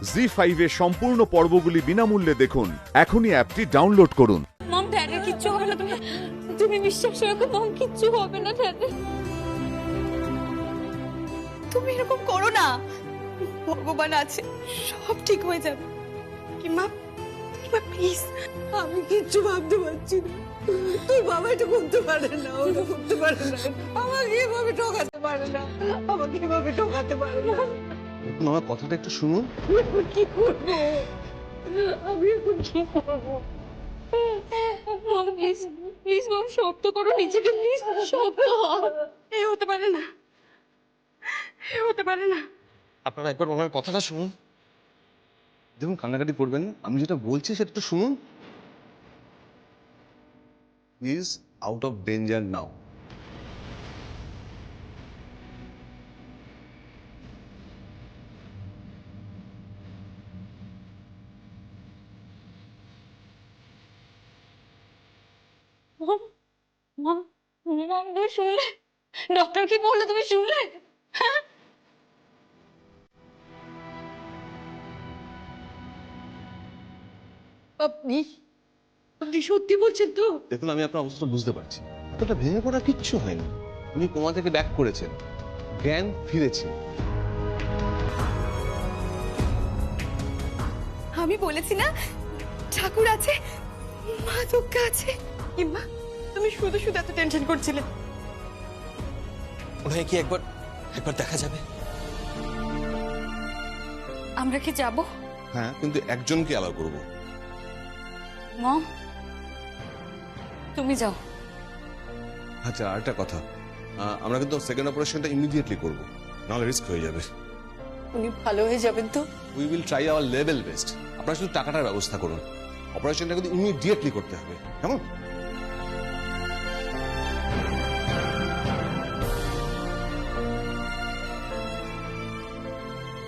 জি5 এর সম্পূর্ণ পর্বগুলি বিনামূল্যে দেখুন। এখনই অ্যাপটি ডাউনলোড করুন। মম ড্যাডির কিচ্ছু হবে না, তুমি বিশ্বাস রাখো, মম কিচ্ছু হবে না ড্যাডি। তুমি এরকম করো না, ভগবান আছে, সব ঠিক হয়ে যাবে। কিমা কিমা প্লিজ। আমি কিচ্ছু ভাবতে পারছি না। তুই বাবা এটা করতে পারে না, ওটা করতে পারে না, আমাকে এভাবে ঠকাতে পারে না, আমাকে এভাবে ঠকাতে পারে না। আমার কথাটা একটু শুনুন। কি করবো আমি, এখন কি করবো? মম প্লিজ প্লিজ মম শক্ত করো নিজেকে, প্লিজ শক্ত হও। এ হতে পারে না, এ হতে পারে না। আপনারা একবার ওনার কথাটা শুনুন। দেখুন, কান্নাকাটি করবেন না, আমি যেটা বলছি সেটা একটু শুনুন। He is out of danger now. Mom mom mom তুমি শুনলে? ডক্টর কি বললো তুমি শুনলে? হ্যাঁ আপনি আপনি সত্যি বলছেন তো? দেখুন, আমি আপনার অবস্থা বুঝতে পারছি। এতটা ভেঙে পড়া কিচ্ছু হয়নি। উনি কোমা থেকে ব্যাক করেছেন, জ্ঞান ফিরেছে। আমি বলেছি না, ঠাকুর আছে, মা দুর্গা আছে। কিমা তুমি শুধু শুধু এত টেনশন করছিলে। ওনাকে কি একবার একবার দেখা যাবে? আমরা কি যাব? হ্যাঁ, কিন্তু একজনকে অ্যালাউ করবো। মম তুমি যাও। আচ্ছা, আরেকটা কথা, আমরা কিন্তু সেকেন্ড অপারেশনটা ইমিডিয়েটলি করবো, নাহলে রিস্ক হয়ে যাবে। উনি ভালো হয়ে যাবেন তো? We will try our level best. আপনারা শুধু টাকাটার ব্যবস্থা করুন। অপারেশনটা কিন্তু ইমিডিয়েটলি করতে হবে, কেমন?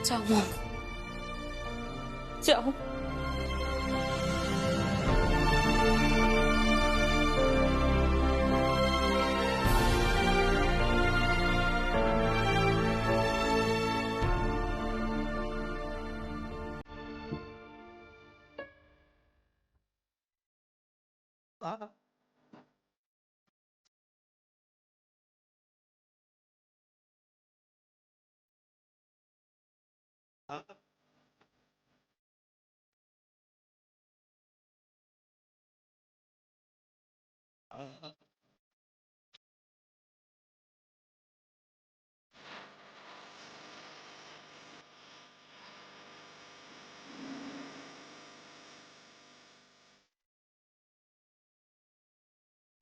যাও মম যাও।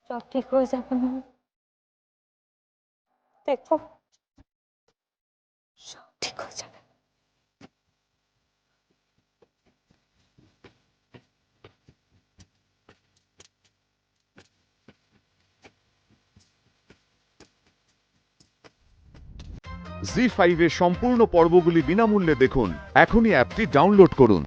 সব ঠিক হয়ে যাবে মম, দেখো সব ঠিক হয়ে যাবে। জি5 এর সম্পূর্ণ পর্বগুলি বিনামূল্যে দেখুন। এখনই অ্যাপটি ডাউনলোড করুন।